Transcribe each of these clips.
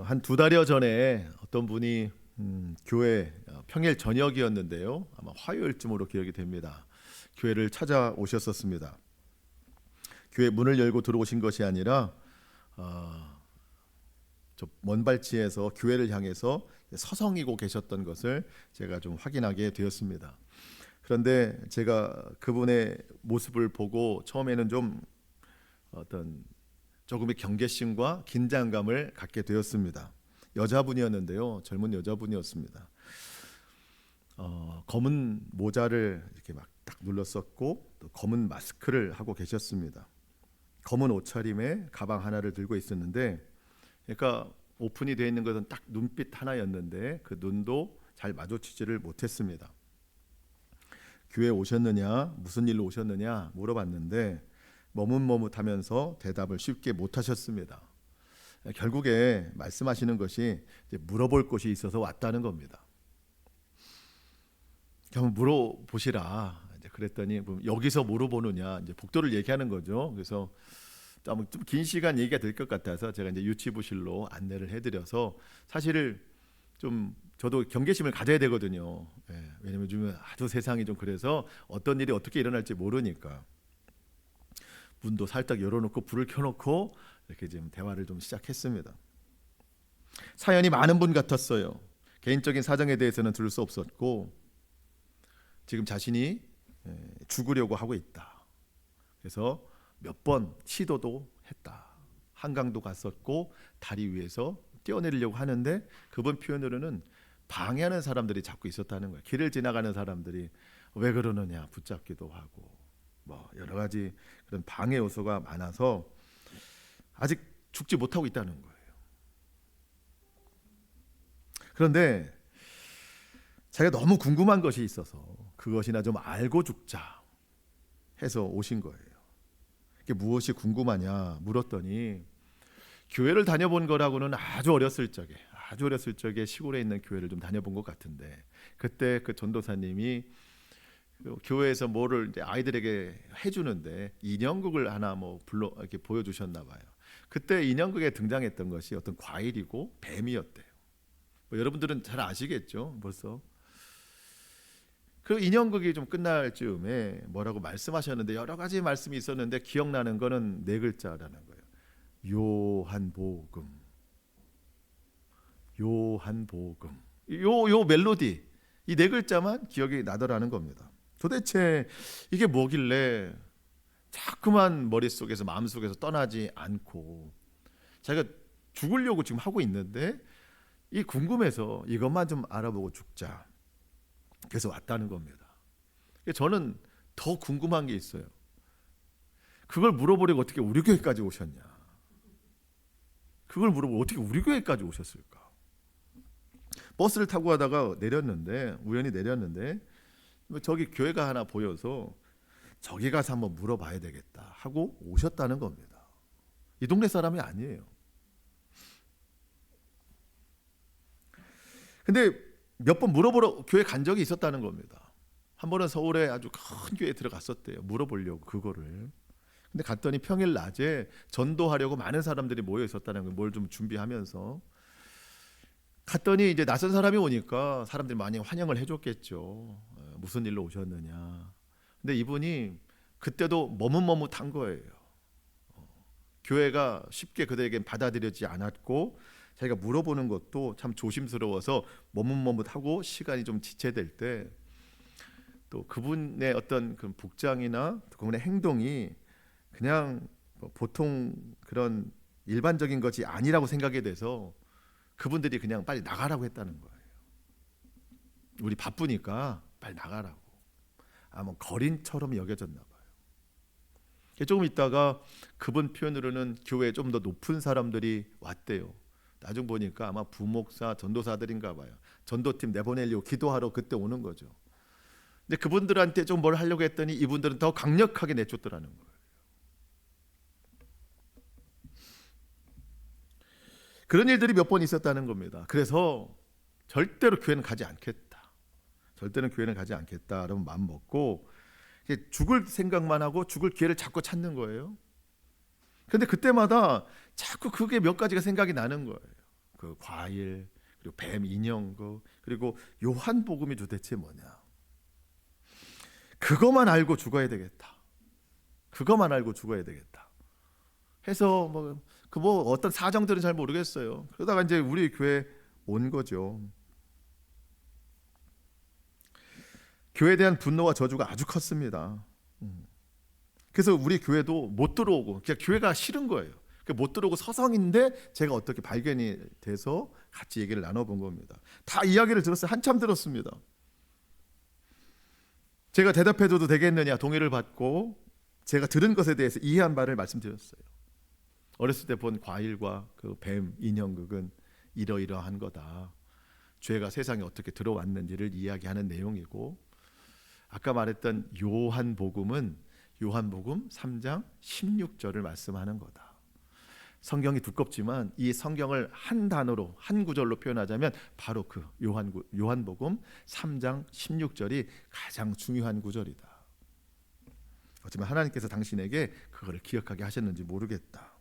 한 두 달여 전에 어떤 분이 교회 평일 저녁이었는데요. 아마 화요일쯤으로 기억이 됩니다. 교회를 찾아오셨었습니다. 교회 문을 열고 들어오신 것이 아니라 저 먼발치에서 교회를 향해서 서성이고 계셨던 것을 제가 좀 확인하게 되었습니다. 그런데 제가 그분의 모습을 보고 처음에는 좀 어떤 조금의 경계심과 긴장감을 갖게 되었습니다. 여자분이었는데요, 젊은 여자분이었습니다. 검은 모자를 이렇게 막 딱 눌렀었고 또 검은 마스크를 하고 계셨습니다. 검은 옷차림에 가방 하나를 들고 있었는데, 그러니까 오픈이 되어 있는 것은 딱 눈빛 하나였는데 그 눈도 잘 마주치지를 못했습니다. 교회 오셨느냐, 무슨 일로 오셨느냐 물어봤는데 머뭇머뭇하면서 대답을 쉽게 못하셨습니다. 결국에 말씀하시는 것이 이제 물어볼 것이 있어서 왔다는 겁니다. 한번 물어보시라. 이제 그랬더니 여기서 물어보느냐, 이제 복도를 얘기하는 거죠. 그래서 좀 긴 시간 얘기가 될 것 같아서 제가 이제 유치부실로 안내를 해드려서, 사실 좀 저도 경계심을 가져야 되거든요. 왜냐면 요즘은 아주 세상이 좀 그래서 어떤 일이 어떻게 일어날지 모르니까 문도 살짝 열어놓고 불을 켜놓고 이렇게 지금 대화를 좀 시작했습니다. 사연이 많은 분 같았어요. 개인적인 사정에 대해서는 들을 수 없었고 지금 자신이 죽으려고 하고 있다. 그래서 몇 번 시도도 했다. 한강도 갔었고 다리 위에서 뛰어내리려고 하는데 그분 표현으로는 방해하는 사람들이 자꾸 있었다는 거예요. 길을 지나가는 사람들이 왜 그러느냐 붙잡기도 하고 여러 가지 그런 방해 요소가 많아서 아직 죽지 못하고 있다는 거예요. 그런데 자기가 너무 궁금한 것이 있어서 그것이나 좀 알고 죽자 해서 오신 거예요. 이게 무엇이 궁금하냐 물었더니, 교회를 다녀본 거라고는 아주 어렸을 적에 시골에 있는 교회를 좀 다녀본 것 같은데, 그때 그 전도사님이 교회에서 뭐를 이제 아이들에게 해주는데 인형극을 하나 불러 이렇게 보여주셨나 봐요. 그때 인형극에 등장했던 것이 어떤 과일이고 뱀이었대요. 여러분들은 잘 아시겠죠? 벌써 그 인형극이 좀 끝날 즈음에 뭐라고 말씀하셨는데, 여러 가지 말씀이 있었는데 기억나는 거는 네 글자라는 거예요. 요한복음. 요 멜로디, 이 네 글자만 기억이 나더라는 겁니다. 도대체 이게 뭐길래 자꾸만 머릿속에서 마음속에서 떠나지 않고 자기가 죽으려고 지금 하고 있는데 이 궁금해서 이것만 좀 알아보고 죽자. 그래서 왔다는 겁니다. 저는 더 궁금한 게 있어요. 그걸 물어보려고 어떻게 우리 교회까지 오셨냐? 그걸 물어보고 어떻게 우리 교회까지 오셨을까? 버스를 타고 가다가 우연히 내렸는데 저기 교회가 하나 보여서 저기 가서 한번 물어봐야 되겠다 하고 오셨다는 겁니다. 이 동네 사람이 아니에요. 근데 몇 번 물어보러 교회 간 적이 있었다는 겁니다. 한 번은 서울에 아주 큰 교회에 들어갔었대요. 물어보려고 그거를. 근데 갔더니 평일 낮에 전도하려고 많은 사람들이 모여 있었다는 거예요. 뭘 좀 준비하면서. 갔더니 이제 낯선 사람이 오니까 사람들이 많이 환영을 해줬겠죠. 무슨 일로 오셨느냐. 근데 이분이 그때도 머뭇머뭇한 거예요. 교회가 쉽게 그들에게 받아들여지지 않았고 자기가 물어보는 것도 참 조심스러워서 머뭇머뭇하고 시간이 좀 지체될 때 또 그분의 어떤 그 복장이나 그분의 행동이 그냥 보통 그런 일반적인 것이 아니라고 생각이 돼서 그분들이 그냥 빨리 나가라고 했다는 거예요. 우리 바쁘니까 빨리 나가라고. 아마 거린처럼 여겨졌나 봐요. 조금 있다가 그분 표현으로는 교회에 좀 더 높은 사람들이 왔대요. 나중 보니까 아마 부목사, 전도사들인가 봐요. 전도팀 내보내려고 기도하러 그때 오는 거죠. 근데 그분들한테 좀 뭘 하려고 했더니 이분들은 더 강력하게 내쫓더라는 거예요. 그런 일들이 몇 번 있었다는 겁니다. 그래서 절대로 교회는 가지 않겠다. 라는 마음 먹고 죽을 생각만 하고 죽을 기회를 자꾸 찾는 거예요. 그런데 그때마다 자꾸 그게 몇 가지가 생각이 나는 거예요. 그 과일, 그리고 뱀 인형, 그리고 요한복음이 도대체 뭐냐? 그것만 알고 죽어야 되겠다. 그것만 알고 죽어야 되겠다. 해서 뭐 어떤 사정들은 잘 모르겠어요. 그러다가 이제 우리 교회 온 거죠. 교회에 대한 분노와 저주가 아주 컸습니다. 그래서 우리 교회도 못 들어오고, 그냥 교회가 싫은 거예요. 못 들어오고 서성인데 제가 어떻게 발견이 돼서 같이 얘기를 나눠본 겁니다. 다 이야기를 들었어요. 한참 들었습니다. 제가 대답해줘도 되겠느냐 동의를 받고 제가 들은 것에 대해서 이해한 바를 말씀드렸어요. 어렸을 때 본 과일과 그 뱀 인형극은 이러이러한 거다. 죄가 세상에 어떻게 들어왔는지를 이야기하는 내용이고, 아까 말했던 요한복음 3장 16절을 말씀하는 거다. 성경이 두껍지만 이 성경을 한 단어로, 한 구절로 표현하자면 바로 그 요한복음 3장 16절이 가장 중요한 구절이다. 하지만 하나님께서 당신에게 그거를 기억하게 하셨는지 모르겠다.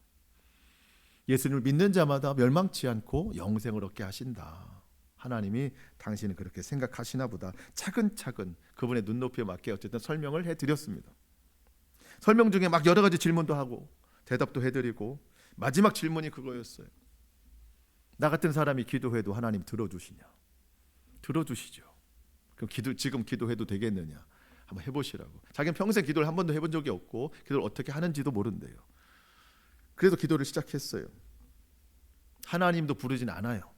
예수님을 믿는 자마다 멸망치 않고 영생을 얻게 하신다. 하나님이 당신은 그렇게 생각하시나 보다. 차근차근 그분의 눈높이에 맞게 어쨌든 설명을 해드렸습니다. 설명 중에 막 여러 가지 질문도 하고 대답도 해드리고, 마지막 질문이 그거였어요. 나 같은 사람이 기도해도 하나님 들어주시냐? 들어주시죠. 그럼 지금 기도해도 되겠느냐? 한번 해보시라고. 자기는 평생 기도를 한 번도 해본 적이 없고 기도를 어떻게 하는지도 모른대요. 그래도 기도를 시작했어요. 하나님도 부르진 않아요.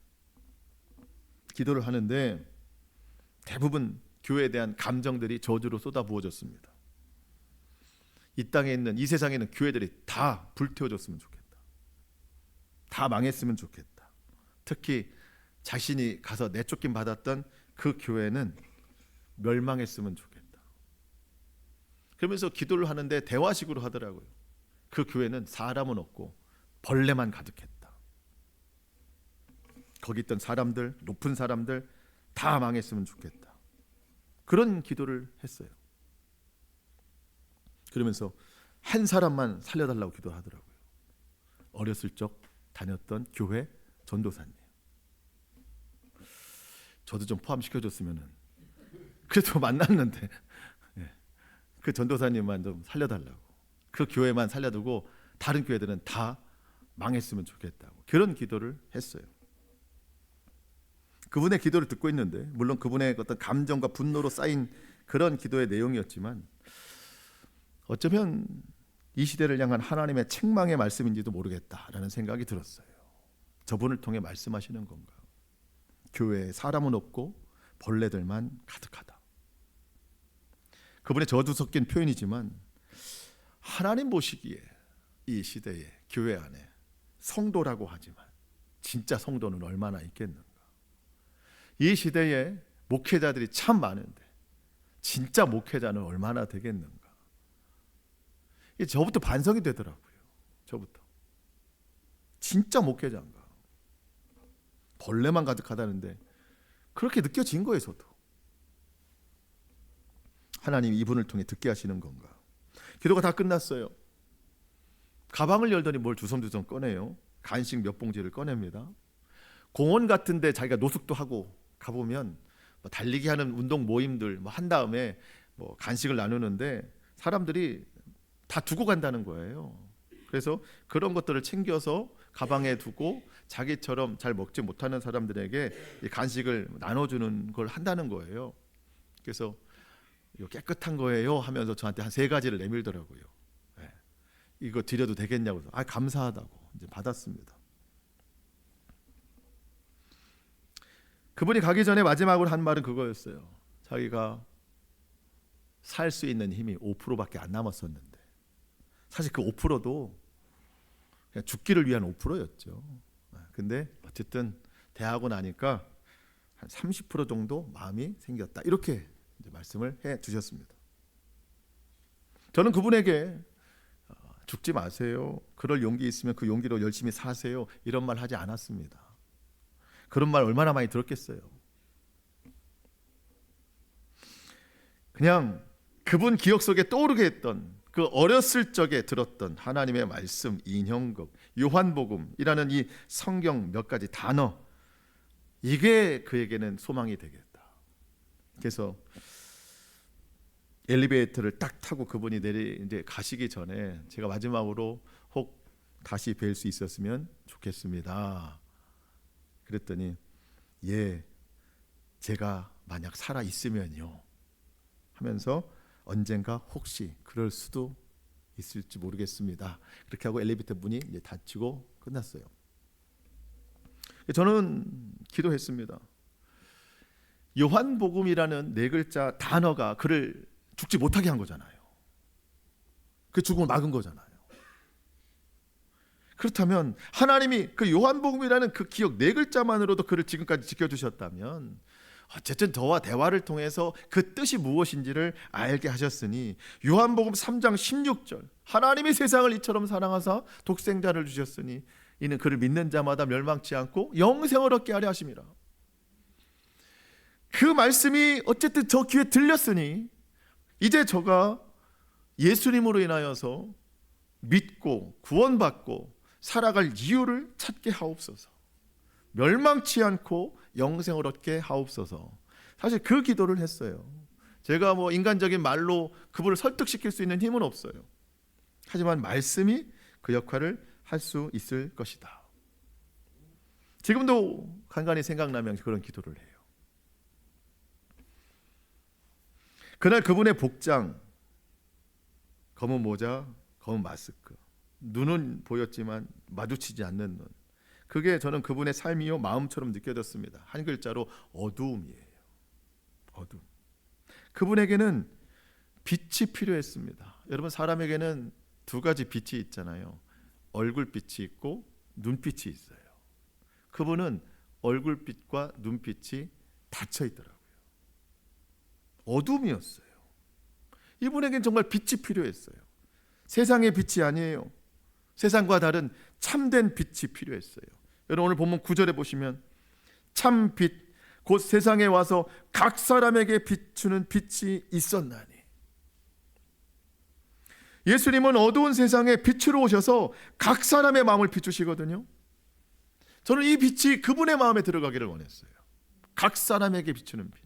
기도를 하는데 대부분 교회에 대한 감정들이 저주로 쏟아부어졌습니다. 이 땅에 있는, 이 세상에 있는 교회들이 다 불태워졌으면 좋겠다. 다 망했으면 좋겠다. 특히 자신이 가서 내쫓김 받았던 그 교회는 멸망했으면 좋겠다. 그러면서 기도를 하는데 대화식으로 하더라고요. 그 교회는 사람은 없고 벌레만 가득했다. 거기 있던 사람들, 높은 사람들 다 망했으면 좋겠다. 그런 기도를 했어요. 그러면서 한 사람만 살려달라고 기도하더라고요. 어렸을 적 다녔던 교회 전도사님. 저도 좀 포함시켜줬으면. 그래도 만났는데 그 전도사님만 좀 살려달라고. 그 교회만 살려두고 다른 교회들은 다 망했으면 좋겠다고 그런 기도를 했어요. 그분의 기도를 듣고 있는데, 물론 그분의 어떤 감정과 분노로 쌓인 그런 기도의 내용이었지만 어쩌면 이 시대를 향한 하나님의 책망의 말씀인지도 모르겠다라는 생각이 들었어요. 저분을 통해 말씀하시는 건가? 교회에 사람은 없고 벌레들만 가득하다. 그분의 저주 섞인 표현이지만 하나님 보시기에 이 시대에 교회 안에 성도라고 하지만 진짜 성도는 얼마나 있겠는가? 이 시대에 목회자들이 참 많은데 진짜 목회자는 얼마나 되겠는가? 저부터 반성이 되더라고요. 저부터. 진짜 목회자인가? 벌레만 가득하다는데 그렇게 느껴진 거예요. 저도. 하나님이 이분을 통해 듣게 하시는 건가? 기도가 다 끝났어요. 가방을 열더니 뭘 주섬주섬 꺼내요. 간식 몇 봉지를 꺼냅니다. 공원 같은 데 자기가 노숙도 하고 가보면 달리기 하는 운동 모임들 한 다음에 간식을 나누는데 사람들이 다 두고 간다는 거예요. 그래서 그런 것들을 챙겨서 가방에 두고 자기처럼 잘 먹지 못하는 사람들에게 간식을 나눠주는 걸 한다는 거예요. 그래서 이거 깨끗한 거예요 하면서 저한테 한 3가지를 내밀더라고요. 네. 이거 드려도 되겠냐고. 감사하다고 이제 받았습니다. 그분이 가기 전에 마지막으로 한 말은 그거였어요. 자기가 살 수 있는 힘이 5%밖에 안 남았었는데, 사실 그 5%도 그냥 죽기를 위한 5%였죠. 근데 어쨌든 대하고 나니까 한 30% 정도 마음이 생겼다. 이렇게 이제 말씀을 해 주셨습니다. 저는 그분에게 죽지 마세요. 그럴 용기 있으면 그 용기로 열심히 사세요. 이런 말 하지 않았습니다. 그런 말 얼마나 많이 들었겠어요. 그냥 그분 기억 속에 떠오르게 했던 그 어렸을 적에 들었던 하나님의 말씀, 인형극, 요한복음이라는 이 성경 몇 가지 단어, 이게 그에게는 소망이 되겠다. 그래서 엘리베이터를 딱 타고 그분이 이제 가시기 전에 제가 마지막으로 혹 다시 뵐 수 있었으면 좋겠습니다. 그랬더니 예, 제가 만약 살아 있으면요 하면서 언젠가 혹시 그럴 수도 있을지 모르겠습니다. 그렇게 하고 엘리베이터 문이 이제 닫히고 끝났어요. 저는 기도했습니다. 요한복음이라는 네 글자 단어가 그를 죽지 못하게 한 거잖아요. 그 죽음을 막은 거잖아요. 그렇다면 하나님이 그 요한복음이라는 그 기억 네 글자만으로도 그를 지금까지 지켜주셨다면 어쨌든 저와 대화를 통해서 그 뜻이 무엇인지를 알게 하셨으니 요한복음 3장 16절 하나님이 세상을 이처럼 사랑하사 독생자를 주셨으니 이는 그를 믿는 자마다 멸망치 않고 영생을 얻게 하려 하심이라. 그 말씀이 어쨌든 저 귀에 들렸으니 이제 저가 예수님으로 인하여서 믿고 구원받고 살아갈 이유를 찾게 하옵소서. 멸망치 않고 영생을 얻게 하옵소서. 사실 그 기도를 했어요. 제가 뭐 인간적인 말로 그분을 설득시킬 수 있는 힘은 없어요. 하지만 말씀이 그 역할을 할 수 있을 것이다. 지금도 간간히 생각나면 그런 기도를 해요. 그날 그분의 복장, 검은 모자, 검은 마스크, 눈은 보였지만 마주치지 않는 눈, 그게 저는 그분의 삶이요 마음처럼 느껴졌습니다. 한 글자로 어두움이에요. 어두움. 그분에게는 빛이 필요했습니다. 여러분, 사람에게는 두 가지 빛이 있잖아요. 얼굴빛이 있고 눈빛이 있어요. 그분은 얼굴빛과 눈빛이 닫혀 있더라고요. 어둠이었어요. 이분에겐 정말 빛이 필요했어요. 세상의 빛이 아니에요. 세상과 다른 참된 빛이 필요했어요. 여러분, 오늘 본문 9절에 보시면 참 빛, 곧 세상에 와서 각 사람에게 비추는 빛이 있었나니. 예수님은 어두운 세상에 빛으로 오셔서 각 사람의 마음을 비추시거든요. 저는 이 빛이 그분의 마음에 들어가기를 원했어요. 각 사람에게 비추는 빛.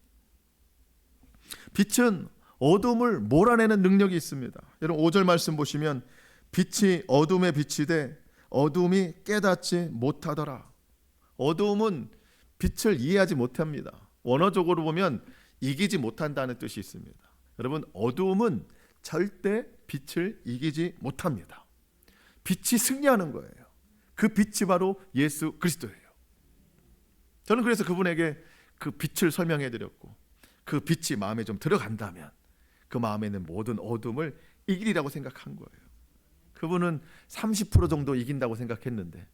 빛은 어둠을 몰아내는 능력이 있습니다. 여러분 5절 말씀 보시면 빛이 어둠에 비치되 어둠이 깨닫지 못하더라. 어둠은 빛을 이해하지 못합니다. 원어적으로 보면 이기지 못한다는 뜻이 있습니다. 여러분, 어둠은 절대 빛을 이기지 못합니다. 빛이 승리하는 거예요. 그 빛이 바로 예수 그리스도예요. 저는 그래서 그분에게 그 빛을 설명해 드렸고, 그 빛이 마음에 좀 들어간다면 그 마음에 있는 모든 어둠을 이기리라고 생각한 거예요. 그분은 30% 정도 이긴다고 생각했는데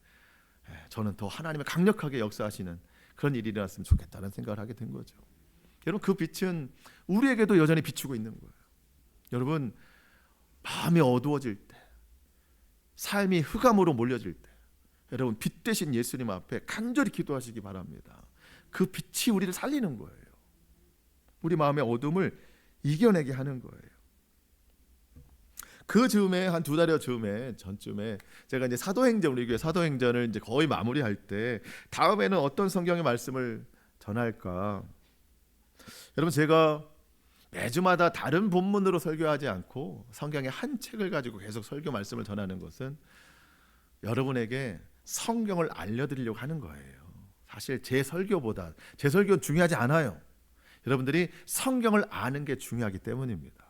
저는 더 하나님의 강력하게 역사하시는 그런 일이 일어났으면 좋겠다는 생각을 하게 된 거죠. 여러분, 그 빛은 우리에게도 여전히 비추고 있는 거예요. 여러분, 마음이 어두워질 때, 삶이 흑암으로 몰려질 때, 여러분 빛 대신 예수님 앞에 간절히 기도하시기 바랍니다. 그 빛이 우리를 살리는 거예요. 우리 마음의 어둠을 이겨내게 하는 거예요. 그 즈음에 한 2달여 즈음에 전쯤에 제가 이제 사도행전, 우리 교회 사도행전을 이제 거의 마무리할 때 다음에는 어떤 성경의 말씀을 전할까? 여러분, 제가 매주마다 다른 본문으로 설교하지 않고 성경의 한 책을 가지고 계속 설교 말씀을 전하는 것은 여러분에게 성경을 알려드리려고 하는 거예요. 사실 제 설교보다, 제 설교는 중요하지 않아요. 여러분들이 성경을 아는 게 중요하기 때문입니다.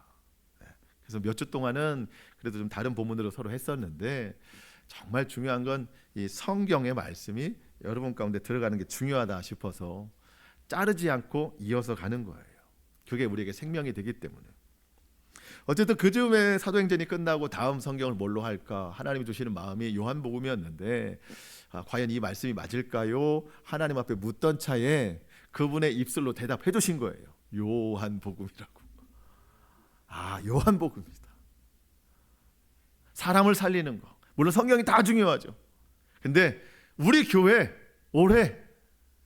그래서 몇 주 동안은 그래도 좀 다른 본문으로 서로 했었는데 정말 중요한 건 이 성경의 말씀이 여러분 가운데 들어가는 게 중요하다 싶어서 자르지 않고 이어서 가는 거예요. 그게 우리에게 생명이 되기 때문에. 어쨌든 그 즈음에 사도행전이 끝나고 다음 성경을 뭘로 할까 하나님이 주시는 마음이 요한복음이었는데 과연 이 말씀이 맞을까요? 하나님 앞에 묻던 차에 그분의 입술로 대답해 주신 거예요. 요한복음이라고. 요한복음이다. 사람을 살리는 거. 물론 성경이 다 중요하죠. 근데 우리 교회 올해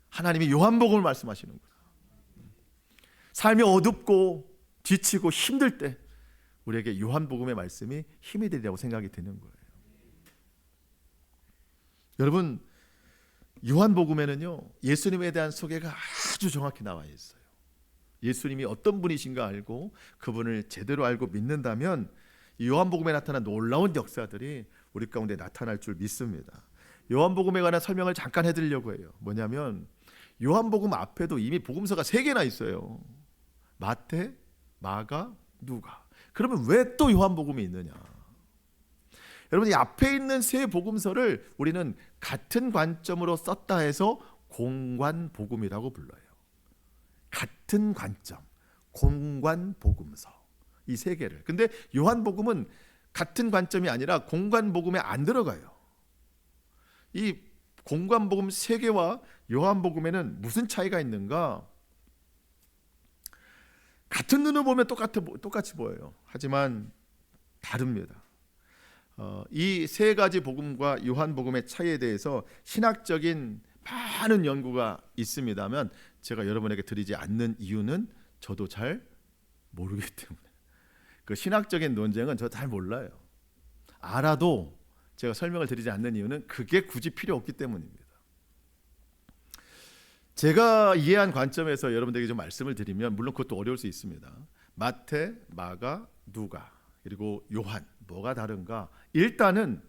하나님이 요한복음을 말씀하시는 거예요. 삶이 어둡고 지치고 힘들 때 우리에게 요한복음의 말씀이 힘이 되리라고 생각이 드는 거예요. 여러분, 요한복음에는요, 예수님에 대한 소개가 아주 정확히 나와 있어요. 예수님이 어떤 분이신가 알고 그분을 제대로 알고 믿는다면 이 요한복음에 나타난 놀라운 역사들이 우리 가운데 나타날 줄 믿습니다. 요한복음에 관한 설명을 잠깐 해드리려고 해요. 뭐냐면 요한복음 앞에도 이미 복음서가 3개나 있어요. 마태, 마가, 누가. 그러면 왜 또 요한복음이 있느냐? 여러분, 이 앞에 있는 3 복음서를 우리는 같은 관점으로 썼다 해서 공관복음이라고 불러요. 같은 관점, 공관복음서, 이 3개를. 근데 요한복음은 같은 관점이 아니라 공관복음에 안 들어가요. 이 공관복음 3개와 요한복음에는 무슨 차이가 있는가? 같은 눈으로 보면 똑같이 보여요. 하지만 다릅니다. 이 3가지 복음과 요한복음의 차이에 대해서 신학적인 많은 연구가 있습니다만 제가 여러분에게 드리지 않는 이유는 저도 잘 모르기 때문에. 그 신학적인 논쟁은 저 잘 몰라요. 알아도 제가 설명을 드리지 않는 이유는 그게 굳이 필요 없기 때문입니다. 제가 이해한 관점에서 여러분들에게 좀 말씀을 드리면, 물론 그것도 어려울 수 있습니다. 마태, 마가, 누가, 그리고 요한, 뭐가 다른가? 일단은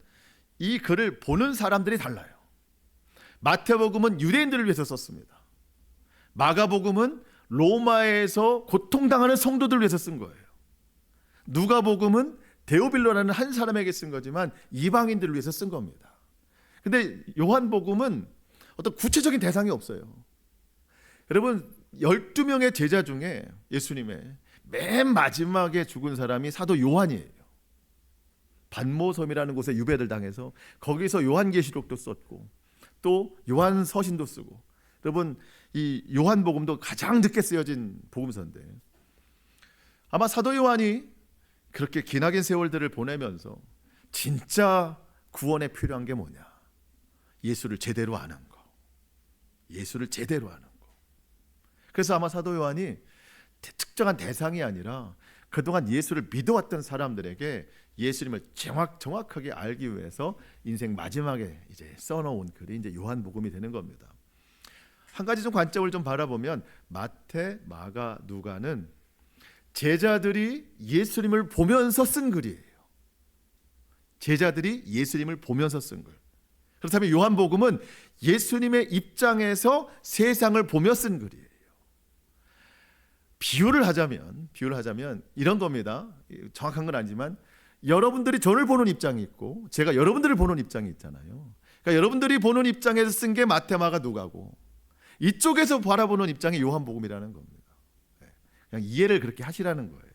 이 글을 보는 사람들이 달라요. 마태복음은 유대인들을 위해서 썼습니다. 마가복음은 로마에서 고통당하는 성도들을 위해서 쓴 거예요. 누가복음은 데오빌로라는 한 사람에게 쓴 거지만 이방인들을 위해서 쓴 겁니다. 근데 요한복음은 어떤 구체적인 대상이 없어요. 여러분, 12명의 제자 중에 예수님의 맨 마지막에 죽은 사람이 사도 요한이에요. 반모섬이라는 곳에 유배를 당해서 거기서 요한계시록도 썼고 또 요한서신도 쓰고, 여러분, 이 요한복음도 가장 늦게 쓰여진 복음서인데 아마 사도 요한이 그렇게 기나긴 세월들을 보내면서 진짜 구원에 필요한 게 뭐냐? 예수를 제대로 아는 거. 예수를 제대로 아는 거. 그래서 아마 사도 요한이 특정한 대상이 아니라 그동안 예수를 믿어왔던 사람들에게 예수님을 정확하게 알기 위해서 인생 마지막에 이제 써놓은 글이 이제 요한복음이 되는 겁니다. 한 가지 좀 관점을 좀 바라보면 마태, 마가, 누가는 제자들이 예수님을 보면서 쓴 글이에요. 제자들이 예수님을 보면서 쓴 글. 그렇다면 요한복음은 예수님의 입장에서 세상을 보며 쓴 글이에요. 비유를 하자면 이런 겁니다. 정확한 건 아니지만 여러분들이 저를 보는 입장이 있고 제가 여러분들을 보는 입장이 있잖아요. 그러니까 여러분들이 보는 입장에서 쓴 게 마태, 마가, 누가고 이쪽에서 바라보는 입장이 요한복음이라는 겁니다. 그냥 이해를 그렇게 하시라는 거예요.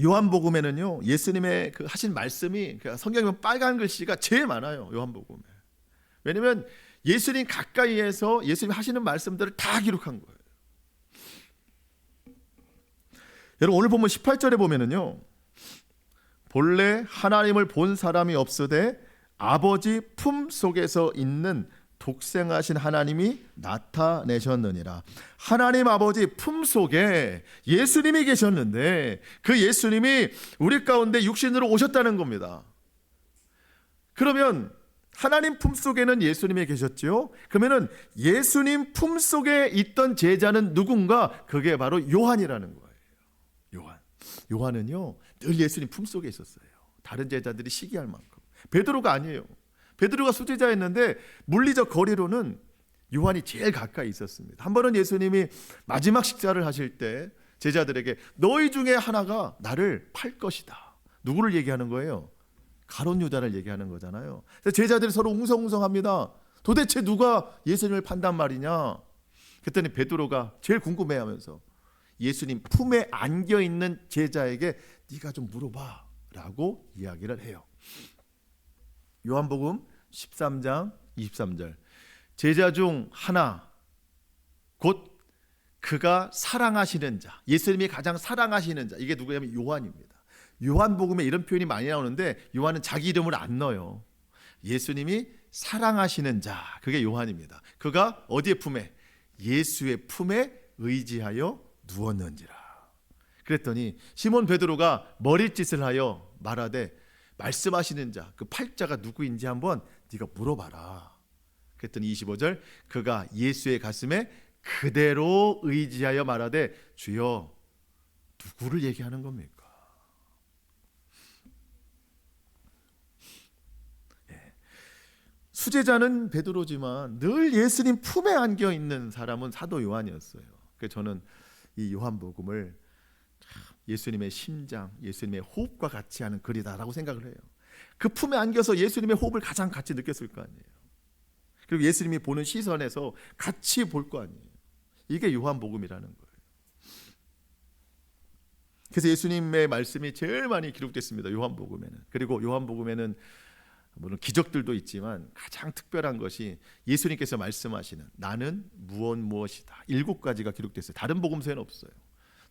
요한복음에는요, 예수님의 그 하신 말씀이, 성경이면 빨간 글씨가 제일 많아요. 요한복음에. 왜냐하면 예수님 가까이에서 예수님 하시는 말씀들을 다 기록한 거예요. 여러분, 오늘 보면 18절에 보면은요, 본래 하나님을 본 사람이 없으되 아버지 품 속에서 있는 독생하신 하나님이 나타내셨느니라. 하나님 아버지 품 속에 예수님이 계셨는데 그 예수님이 우리 가운데 육신으로 오셨다는 겁니다. 그러면 하나님 품 속에는 예수님이 계셨죠. 그러면은 예수님 품 속에 있던 제자는 누군가? 그게 바로 요한이라는 거예요. 요한은요 늘 예수님 품 속에 있었어요. 다른 제자들이 시기할 만큼. 베드로가 아니에요. 베드로가 수제자였는데 물리적 거리로는 요한이 제일 가까이 있었습니다. 한 번은 예수님이 마지막 식사를 하실 때 제자들에게 너희 중에 하나가 나를 팔 것이다. 누구를 얘기하는 거예요? 가룟 유다를 얘기하는 거잖아요. 그래서 제자들이 서로 웅성웅성합니다. 도대체 누가 예수님을 판단 말이냐? 그랬더니 베드로가 제일 궁금해하면서 예수님 품에 안겨 있는 제자에게 네가 좀 물어봐 라고 이야기를 해요. 요한복음 13장 23절, 제자 중 하나 곧 그가 사랑하시는 자, 예수님이 가장 사랑하시는 자, 이게 누구냐면 요한입니다. 요한복음에 이런 표현이 많이 나오는데 요한은 자기 이름을 안 넣어요. 예수님이 사랑하시는 자, 그게 요한입니다. 그가 어디의 품에? 예수의 품에 의지하여 누웠는지라. 그랬더니 시몬 베드로가 머릿짓을 하여 말하되 말씀하시는 자, 그 팔자가 누구인지 한번 네가 물어봐라. 그랬더니 25절, 그가 예수의 가슴에 그대로 의지하여 말하되 주여, 누구를 얘기하는 겁니까? 수제자는 베드로지만 늘 예수님 품에 안겨 있는 사람은 사도 요한이었어요. 그래서 저는 이 요한복음을 예수님의 심장, 예수님의 호흡과 같이 하는 글이다라고 생각을 해요. 그 품에 안겨서 예수님의 호흡을 가장 같이 느꼈을 거 아니에요. 그리고 예수님이 보는 시선에서 같이 볼 거 아니에요. 이게 요한복음이라는 거예요. 그래서 예수님의 말씀이 제일 많이 기록됐습니다, 요한복음에는. 그리고 요한복음에는 물론 기적들도 있지만 가장 특별한 것이 예수님께서 말씀하시는 나는 무엇이다. 7가지가 기록됐어요. 다른 복음서에는 없어요.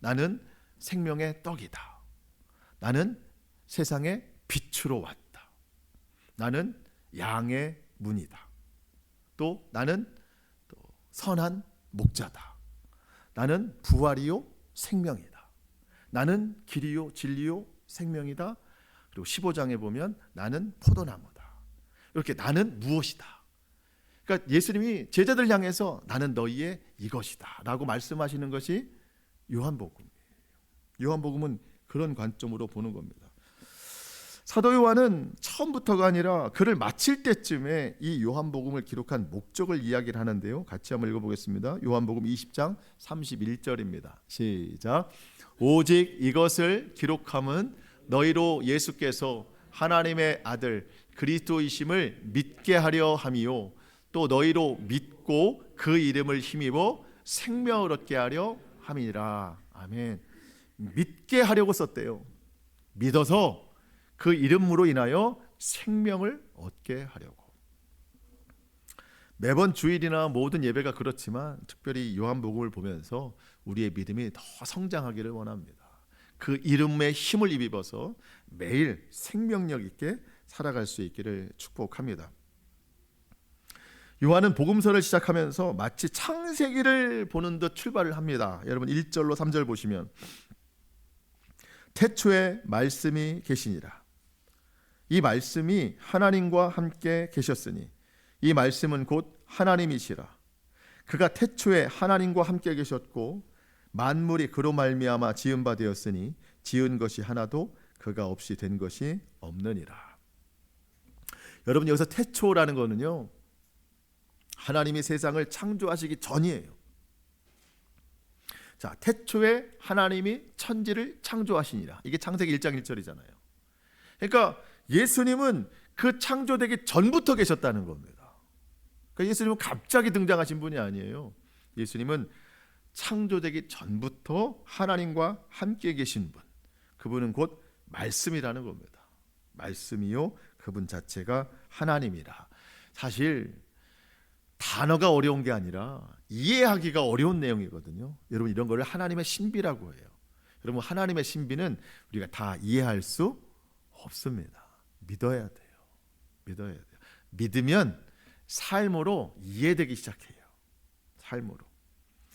나는 생명의 떡이다. 나는 세상의 빛으로 왔다. 나는 양의 문이다. 또 나는 선한 목자다. 나는 부활이요 생명이다. 나는 길이요 진리요 생명이다. 그리고 15장에 보면 나는 포도나무다. 이렇게 나는 무엇이다. 그러니까 예수님이 제자들 향해서 나는 너희의 이것이다 라고 말씀하시는 것이 요한복음이에요. 요한복음은 그런 관점으로 보는 겁니다. 사도 요한은 처음부터가 아니라 글을 마칠 때쯤에 이 요한복음을 기록한 목적을 이야기를 하는데요. 같이 한번 읽어보겠습니다. 요한복음 20장 31절입니다. 시작. 오직 이것을 기록함은 너희로 예수께서 하나님의 아들 그리스도이심을 믿게 하려 함이요 또 너희로 믿고 그 이름을 힘입어 생명을 얻게 하려 함이라. 아멘. 믿게 하려고 썼대요. 믿어서 그 이름으로 인하여 생명을 얻게 하려고. 매번 주일이나 모든 예배가 그렇지만 특별히 요한복음을 보면서 우리의 믿음이 더 성장하기를 원합니다. 그 이름의 힘을 입어서 매일 생명력 있게 살아갈 수 있기를 축복합니다. 요한은 복음서를 시작하면서 마치 창세기를 보는 듯 출발을 합니다. 여러분 1절로 3절 보시면 태초에 말씀이 계시니라. 이 말씀이 하나님과 함께 계셨으니 이 말씀은 곧 하나님이시라. 그가 태초에 하나님과 함께 계셨고 만물이 그로 말미암아 지은 바 되었으니 지은 것이 하나도 그가 없이 된 것이 없느니라. 여러분 여기서 태초라는 거는요, 하나님이 세상을 창조하시기 전이에요. 자, 태초에 하나님이 천지를 창조하시니라. 이게 창세기 1장 1절이잖아요. 그러니까 예수님은 그 창조되기 전부터 계셨다는 겁니다. 그러니까 예수님은 갑자기 등장하신 분이 아니에요. 예수님은 창조되기 전부터 하나님과 함께 계신 분, 그분은 곧 말씀이라는 겁니다. 말씀이요 그분 자체가 하나님이라. 사실 단어가 어려운 게 아니라 이해하기가 어려운 내용이거든요. 여러분 이런 거를 하나님의 신비라고 해요. 여러분 하나님의 신비는 우리가 다 이해할 수 없습니다. 믿어야 돼요. 믿어야 돼요. 믿으면 삶으로 이해되기 시작해요. 삶으로.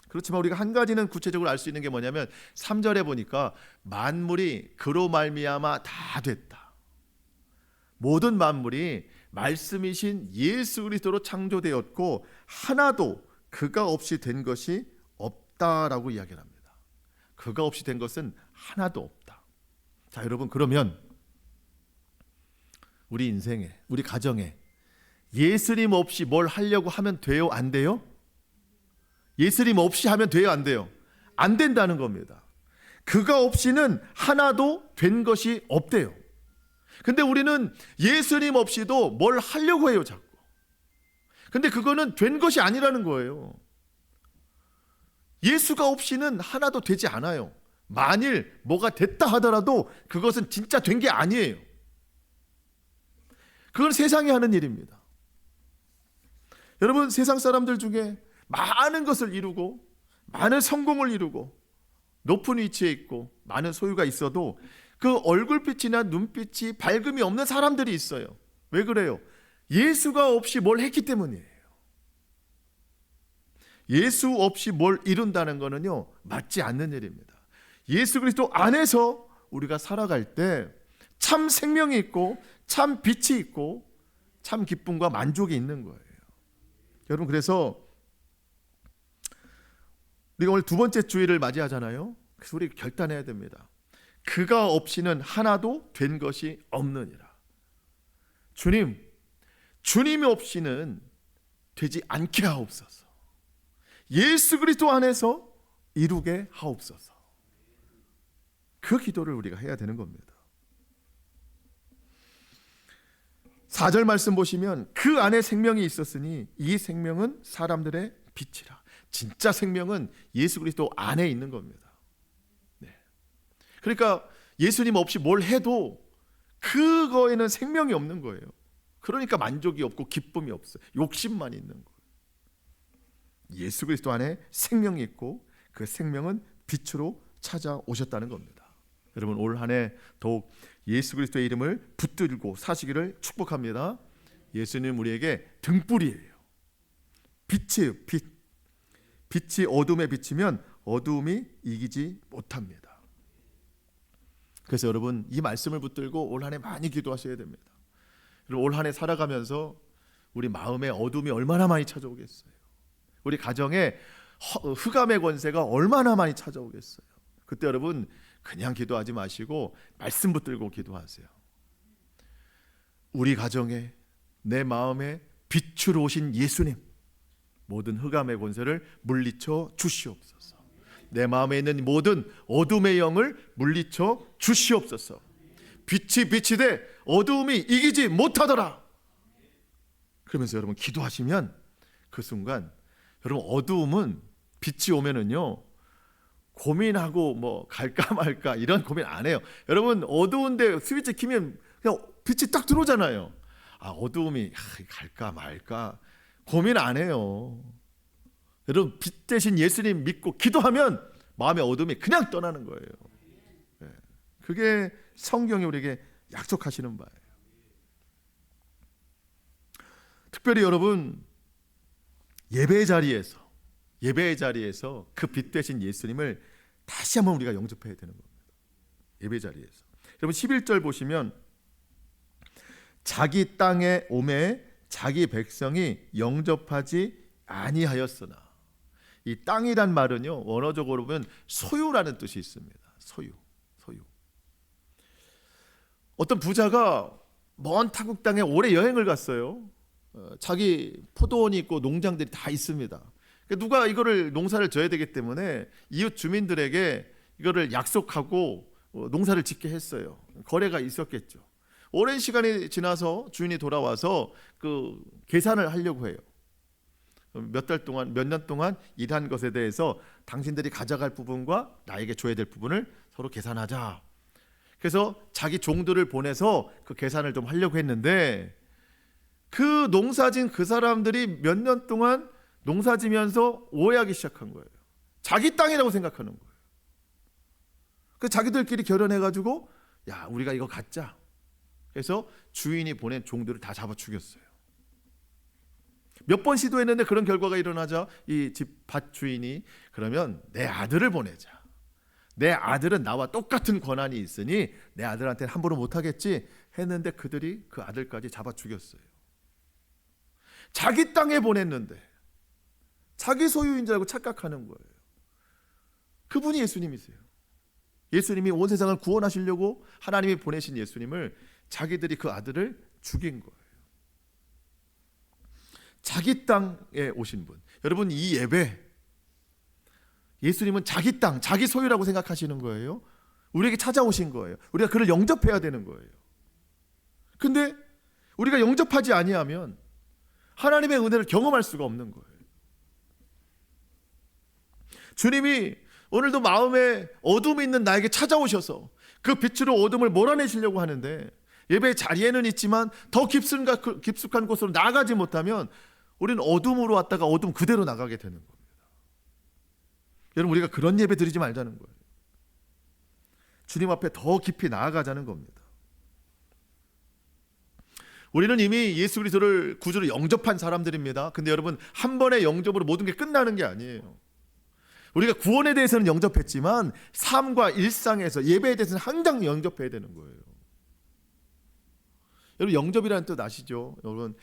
그렇지만 우리가 한 가지는 구체적으로 알 수 있는 게 뭐냐면 3절에 보니까 만물이 그로 말미암아 다 됐다. 모든 만물이 말씀이신 예수 그리스도로 창조되었고 하나도 그가 없이 된 것이 없다라고 이야기를 합니다. 그가 없이 된 것은 하나도 없다. 자, 여러분 그러면 우리 인생에, 우리 가정에 예수님 없이 뭘 하려고 하면 돼요? 안 돼요? 예수님 없이 하면 돼요? 안 돼요? 안 된다는 겁니다. 그가 없이는 하나도 된 것이 없대요. 근데 우리는 예수님 없이도 뭘 하려고 해요, 자꾸. 근데 그거는 된 것이 아니라는 거예요. 예수가 없이는 하나도 되지 않아요. 만일 뭐가 됐다 하더라도 그것은 진짜 된 게 아니에요. 그건 세상이 하는 일입니다. 여러분 세상 사람들 중에 많은 것을 이루고 많은 성공을 이루고 높은 위치에 있고 많은 소유가 있어도 그 얼굴빛이나 눈빛이 밝음이 없는 사람들이 있어요. 왜 그래요? 예수가 없이 뭘 했기 때문이에요. 예수 없이 뭘 이룬다는 거는요, 맞지 않는 일입니다. 예수 그리스도 안에서 우리가 살아갈 때 참 생명이 있고 참 빛이 있고 참 기쁨과 만족이 있는 거예요. 여러분, 그래서 우리가 오늘 두 번째 주일을 맞이하잖아요. 그래서 우리 결단해야 됩니다. 그가 없이는 하나도 된 것이 없느니라. 주님이 없이는 되지 않게 하옵소서. 예수 그리스도 안에서 이루게 하옵소서. 그 기도를 우리가 해야 되는 겁니다. 4절 말씀 보시면 그 안에 생명이 있었으니 이 생명은 사람들의 빛이라. 진짜 생명은 예수 그리스도 안에 있는 겁니다. 네. 그러니까 예수님 없이 뭘 해도 그거에는 생명이 없는 거예요. 그러니까 만족이 없고 기쁨이 없어요. 욕심만 있는 거예요. 예수 그리스도 안에 생명이 있고 그 생명은 빛으로 찾아오셨다는 겁니다. 여러분, 올 한 해 더욱 예수 그리스도의 이름을 붙들고 사시기를 축복합니다. 예수님 우리에게 등불이에요. 빛이에요. 빛이 어둠에 비치면 어둠이 이기지 못합니다. 그래서 여러분, 이 말씀을 붙들고 올 한 해 많이 기도하셔야 됩니다. 여러분, 올 한 해 살아가면서 우리 마음에 어둠이 얼마나 많이 찾아오겠어요. 우리 가정에 흑암의 권세가 얼마나 많이 찾아오겠어요. 그때 여러분, 그냥 기도하지 마시고 말씀 붙들고 기도하세요. 우리 가정에, 내 마음에 빛으로 오신 예수님, 모든 흑암의 권세를 물리쳐 주시옵소서. 내 마음에 있는 모든 어둠의 영을 물리쳐 주시옵소서. 빛이 돼 어두움이 이기지 못하더라. 그러면서 여러분 기도하시면 그 순간 여러분, 어두움은 빛이 오면은요 고민하고 뭐 갈까 말까 이런 고민 안 해요. 여러분, 어두운데 스위치 키면 그냥 빛이 딱 들어오잖아요. 어두움이 갈까 말까 고민 안 해요. 여러분, 빛 대신 예수님 믿고 기도하면 마음의 어둠이 그냥 떠나는 거예요. 그게 성경이 우리에게 약속하시는 바예요. 특별히 여러분, 예배의 자리에서 그 빛 대신 예수님을 다시 한번 우리가 영접해야 되는 겁니다. 예배 자리에서. 여러분, 11절 보시면 자기 땅에 오매 자기 백성이 영접하지 아니하였으나, 이 땅이란 말은요 원어적으로 보면 소유라는 뜻이 있습니다. 소유. 어떤 부자가 먼 타국 땅에 오래 여행을 갔어요. 자기 포도원이 있고 농장들이 다 있습니다. 누가 이거를 농사를 져야 되기 때문에 이웃 주민들에게 이거를 약속하고 농사를 짓게 했어요. 거래가 있었겠죠. 오랜 시간이 지나서 주인이 돌아와서 그 계산을 하려고 해요. 몇 년 동안 일한 것에 대해서 당신들이 가져갈 부분과 나에게 줘야 될 부분을 서로 계산하자. 그래서 자기 종들을 보내서 그 계산을 좀 하려고 했는데, 그 농사진 그 사람들이 몇 년 동안 농사지면서 오해하기 시작한 거예요. 자기 땅이라고 생각하는 거예요. 그 자기들끼리 결연해가지고 야, 우리가 이거 갖자. 그래서 주인이 보낸 종들을 다 잡아 죽였어요. 몇 번 시도했는데 그런 결과가 일어나자 이 집 밭 주인이 그러면 내 아들을 보내자. 내 아들은 나와 똑같은 권한이 있으니 내 아들한테는 함부로 못하겠지 했는데 그들이 그 아들까지 잡아 죽였어요. 자기 땅에 보냈는데 자기 소유인 줄 알고 착각하는 거예요. 그분이 예수님이세요. 예수님이 온 세상을 구원하시려고 하나님이 보내신 예수님을 자기들이 그 아들을 죽인 거예요. 자기 땅에 오신 분. 여러분, 이 예배, 예수님은 자기 땅, 자기 소유라고 생각하시는 거예요. 우리에게 찾아오신 거예요. 우리가 그를 영접해야 되는 거예요. 근데 우리가 영접하지 아니하면 하나님의 은혜를 경험할 수가 없는 거예요. 주님이 오늘도 마음에 어둠이 있는 나에게 찾아오셔서 그 빛으로 어둠을 몰아내시려고 하는데, 예배의 자리에는 있지만 더 깊숙한 곳으로 나가지 못하면 우리는 어둠으로 왔다가 어둠 그대로 나가게 되는 겁니다. 여러분, 우리가 그런 예배 드리지 말자는 거예요. 주님 앞에 더 깊이 나아가자는 겁니다. 우리는 이미 예수 그리스도를 구주로 영접한 사람들입니다. 근데 여러분, 한 번의 영접으로 모든 게 끝나는 게 아니에요. 우리가 구원에 대해서는 영접했지만 삶과 일상에서 예배에 대해서는 항상 영접해야 되는 거예요. 여러분 영접이라는 뜻 아시죠? 여러분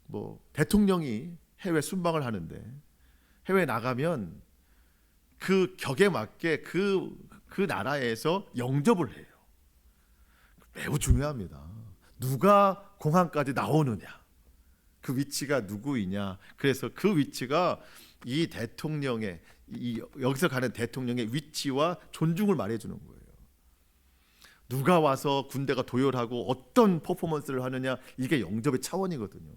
뭐 대통령이 해외 순방을 하는데 해외 나가면 그 격에 맞게 그 나라에서 영접을 해요. 매우 중요합니다. 누가 공항까지 나오느냐, 그 위치가 누구이냐. 그래서 그 위치가 이 대통령의 여기서 가는 대통령의 위치와 존중을 말해주는 거예요. 누가 와서 군대가 도열하고 어떤 퍼포먼스를 하느냐, 이게 영접의 차원이거든요.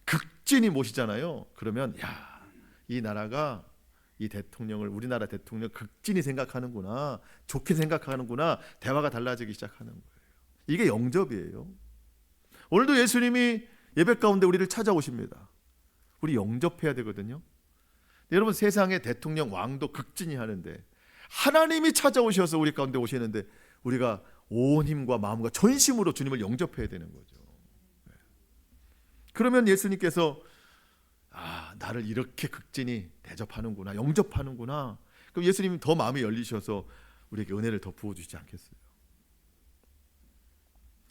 극진히 모시잖아요. 그러면 야, 이 나라가 이 대통령을, 우리나라 대통령 극진히 생각하는구나, 좋게 생각하는구나, 대화가 달라지기 시작하는 거예요. 이게 영접이에요. 오늘도 예수님이 예배 가운데 우리를 찾아오십니다. 우리 영접해야 되거든요. 여러분 세상의 대통령 왕도 극진히 하는데 하나님이 찾아오셔서 우리 가운데 오시는데 우리가 온 힘과 마음과 전심으로 주님을 영접해야 되는 거죠. 그러면 예수님께서 나를 이렇게 극진히 대접하는구나, 영접하는구나. 그럼 예수님이 더 마음이 열리셔서 우리에게 은혜를 더 부어주시지 않겠어요?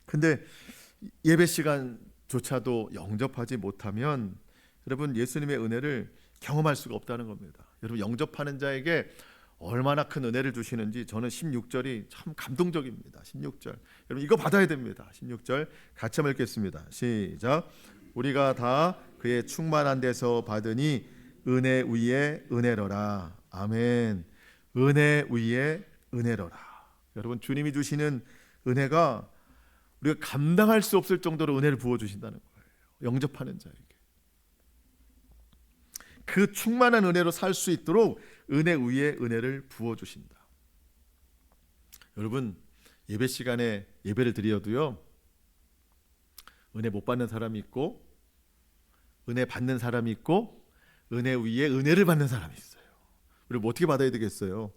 근데 예배 시간조차도 영접하지 못하면 여러분 예수님의 은혜를 경험할 수가 없다는 겁니다. 여러분 영접하는 자에게 얼마나 큰 은혜를 주시는지 저는 16절이 참 감동적입니다. 16절 여러분 이거 받아야 됩니다. 16절 같이 한번 읽겠습니다. 시작. 우리가 다 그의 충만한 데서 받으니 은혜 위에 은혜로라. 아멘. 은혜 위에 은혜로라. 여러분 주님이 주시는 은혜가 우리가 감당할 수 없을 정도로 은혜를 부어주신다는 거예요. 영접하는 자에게 그 충만한 은혜로 살 수 있도록 은혜 위에 은혜를 부어주신다. 여러분 예배 시간에 예배를 드려도요, 은혜 못 받는 사람이 있고 은혜 받는 사람이 있고 은혜 위에 은혜를 받는 사람이 있어요. 우리 뭐 어떻게 받아야 되겠어요?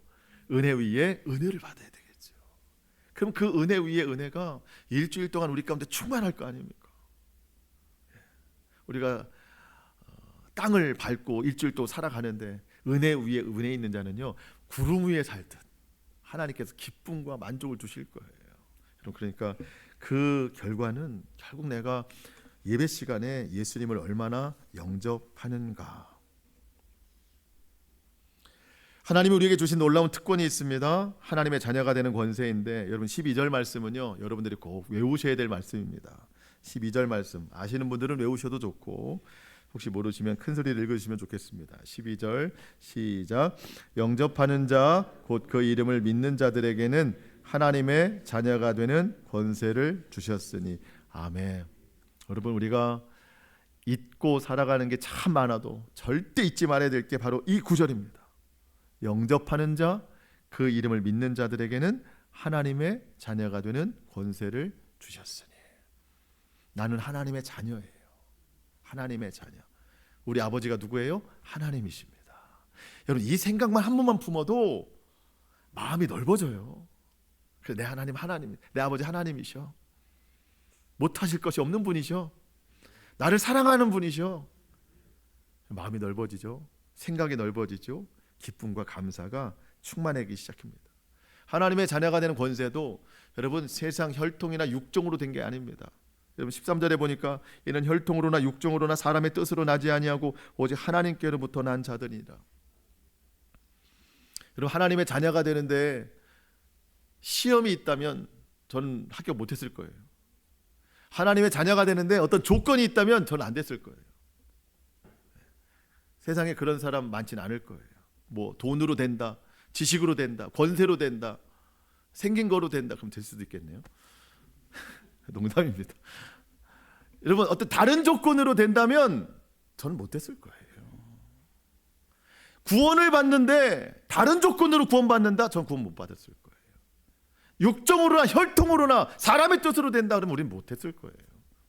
은혜 위에 은혜를 받아야 되겠죠. 그럼 그 은혜 위에 은혜가 일주일 동안 우리 가운데 충만할 거 아닙니까? 우리가 땅을 밟고 일주일 동안 살아가는데 은혜 위에 은혜 있는 자는요, 구름 위에 살듯 하나님께서 기쁨과 만족을 주실 거예요. 그러니까 그 결과는 결국 내가 예배 시간에 예수님을 얼마나 영접하는가. 하나님이 우리에게 주신 놀라운 특권이 있습니다. 하나님의 자녀가 되는 권세인데 여러분 12절 말씀은요, 여러분들이 꼭 외우셔야 될 말씀입니다. 12절 말씀 아시는 분들은 외우셔도 좋고 혹시 모르시면 큰 소리를 읽으시면 좋겠습니다. 12절 시작. 영접하는 자 곧 그 이름을 믿는 자들에게는 하나님의 자녀가 되는 권세를 주셨으니. 아멘. 여러분 우리가 잊고 살아가는 게 참 많아도 절대 잊지 말아야 될 게 바로 이 구절입니다. 영접하는 자 그 이름을 믿는 자들에게는 하나님의 자녀가 되는 권세를 주셨으니. 나는 하나님의 자녀예요. 하나님의 자녀. 우리 아버지가 누구예요? 하나님이십니다. 여러분 이 생각만 한 번만 품어도 마음이 넓어져요. 내 하나님 하나님, 내 아버지 하나님이셔. 못하실 것이 없는 분이셔. 나를 사랑하는 분이셔. 마음이 넓어지죠. 생각이 넓어지죠. 기쁨과 감사가 충만하기 시작합니다. 하나님의 자녀가 되는 권세도 여러분 세상 혈통이나 육정으로 된 게 아닙니다. 여러분 13절에 보니까 이는 혈통으로나 육정으로나 사람의 뜻으로 나지 아니하고 오직 하나님께로부터 난 자들이라. 여러분 하나님의 자녀가 되는데 시험이 있다면 저는 합격 못했을 거예요. 하나님의 자녀가 되는데 어떤 조건이 있다면 저는 안 됐을 거예요. 세상에 그런 사람 많지는 않을 거예요. 뭐 돈으로 된다, 지식으로 된다, 권세로 된다, 생긴 거로 된다, 그럼 될 수도 있겠네요. 농담입니다. 여러분 어떤 다른 조건으로 된다면 저는 못 됐을 거예요. 구원을 받는데 다른 조건으로 구원받는다? 전 구원 못 받았을 거예요. 육정으로나 혈통으로나 사람의 뜻으로 된다 그러면 우리는 못 했을 거예요.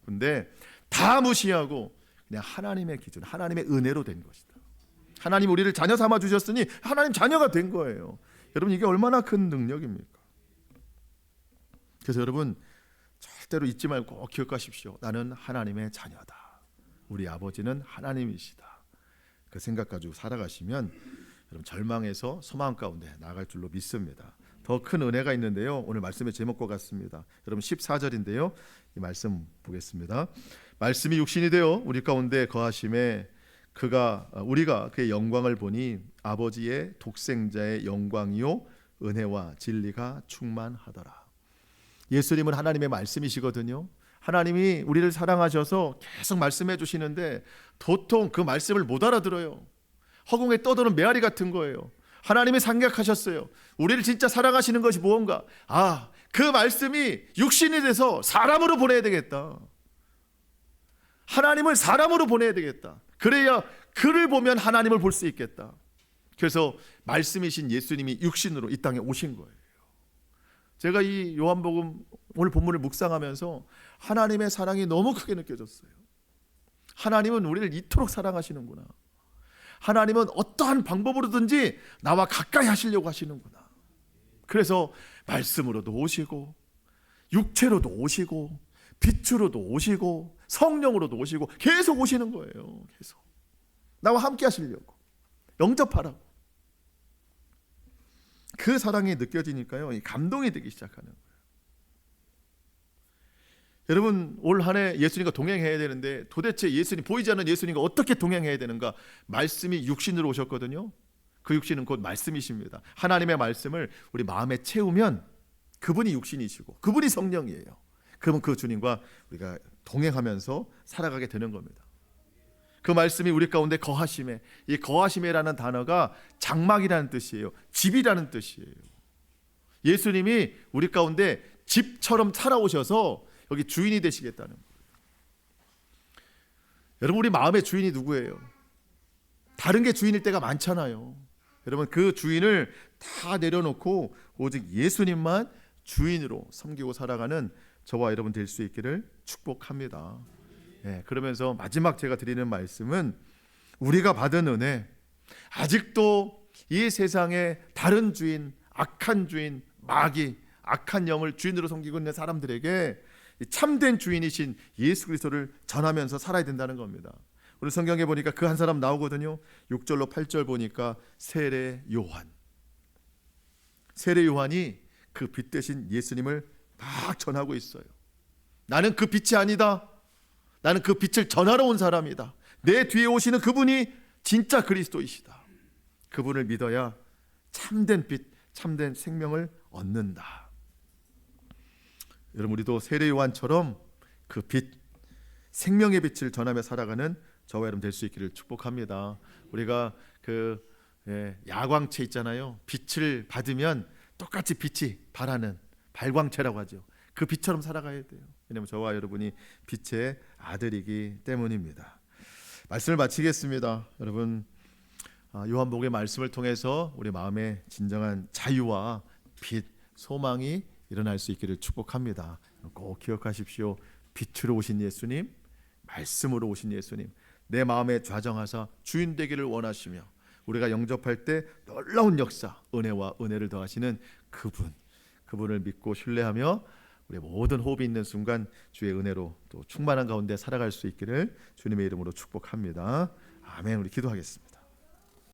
근데 다 무시하고 그냥 하나님의 기준, 하나님의 은혜로 된 것이다. 하나님 우리를 자녀 삼아 주셨으니 하나님 자녀가 된 거예요. 여러분 이게 얼마나 큰 능력입니까? 그래서 여러분 절대로 잊지 말고 꼭 기억하십시오. 나는 하나님의 자녀다. 우리 아버지는 하나님이시다. 그 생각 가지고 살아가시면 여러분 절망에서 소망 가운데 나아갈 줄로 믿습니다. 더 큰 은혜가 있는데요. 오늘 말씀의 제목과 같습니다. 여러분 14절인데요. 이 말씀 보겠습니다. 말씀이 육신이 되어 우리 가운데 거하심에 우리가 그의 영광을 보니 아버지의 독생자의 영광이요 은혜와 진리가 충만하더라. 예수님은 하나님의 말씀이시거든요. 하나님이 우리를 사랑하셔서 계속 말씀해 주시는데 도통 그 말씀을 못 알아들어요. 허공에 떠도는 메아리 같은 거예요. 하나님이 생각하셨어요. 우리를 진짜 사랑하시는 것이 무언가? 그 말씀이 육신이 돼서 사람으로 보내야 되겠다. 하나님을 사람으로 보내야 되겠다. 그래야 그를 보면 하나님을 볼 수 있겠다. 그래서 말씀이신 예수님이 육신으로 이 땅에 오신 거예요. 제가 이 요한복음 오늘 본문을 묵상하면서 하나님의 사랑이 너무 크게 느껴졌어요. 하나님은 우리를 이토록 사랑하시는구나. 하나님은 어떠한 방법으로든지 나와 가까이 하시려고 하시는구나. 그래서 말씀으로도 오시고 육체로도 오시고 빛으로도 오시고 성령으로도 오시고 계속 오시는 거예요. 계속 나와 함께 하시려고, 영접하라고. 그 사랑이 느껴지니까요, 감동이 되기 시작하는 거예요. 여러분, 올 한 해 예수님과 동행해야 되는데 도대체 보이지 않는 예수님과 어떻게 동행해야 되는가? 말씀이 육신으로 오셨거든요. 그 육신은 곧 말씀이십니다. 하나님의 말씀을 우리 마음에 채우면 그분이 육신이시고 그분이 성령이에요. 그러면 그 주님과 우리가 동행하면서 살아가게 되는 겁니다. 그 말씀이 우리 가운데 거하심에, 이 거하심이라는 단어가 장막이라는 뜻이에요. 집이라는 뜻이에요. 예수님이 우리 가운데 집처럼 살아오셔서 여기 주인이 되시겠다는 거예요. 여러분, 우리 마음의 주인이 누구예요? 다른 게 주인일 때가 많잖아요. 여러분, 그 주인을 다 내려놓고 오직 예수님만 주인으로 섬기고 살아가는 저와 여러분 될 수 있기를 축복합니다. 그러면서 마지막 제가 드리는 말씀은 우리가 받은 은혜, 아직도 이 세상에 다른 주인, 악한 주인, 마귀, 악한 영을 주인으로 섬기고 있는 사람들에게 참된 주인이신 예수 그리스도를 전하면서 살아야 된다는 겁니다. 오늘 성경에 보니까 그 한 사람 나오거든요. 6절로 8절 보니까 세례 요한. 세례 요한이 그 빛 대신 예수님을 막 전하고 있어요. 나는 그 빛이 아니다. 나는 그 빛을 전하러 온 사람이다. 내 뒤에 오시는 그분이 진짜 그리스도이시다. 그분을 믿어야 참된 빛, 참된 생명을 얻는다. 여러분, 우리도 세례 요한처럼 그 빛, 생명의 빛을 전하며 살아가는 저와 여러분 될 수 있기를 축복합니다. 우리가 야광체 있잖아요. 빛을 받으면 똑같이 빛이 발하는 발광체라고 하죠. 그 빛처럼 살아가야 돼요. 왜냐하면 저와 여러분이 빛의 아들이기 때문입니다. 말씀을 마치겠습니다. 여러분, 요한복음의 말씀을 통해서 우리 마음의 진정한 자유와 빛, 소망이 일어날 수 있기를 축복합니다. 꼭 기억하십시오. 빛으로 오신 예수님, 말씀으로 오신 예수님, 내 마음에 좌정하사 주인 되기를 원하시며 우리가 영접할 때 놀라운 역사, 은혜와 은혜를 더하시는 그분을 믿고 신뢰하며 우리 모든 호흡이 있는 순간 주의 은혜로 또 충만한 가운데 살아갈 수 있기를 주님의 이름으로 축복합니다. 아멘. 우리 기도하겠습니다.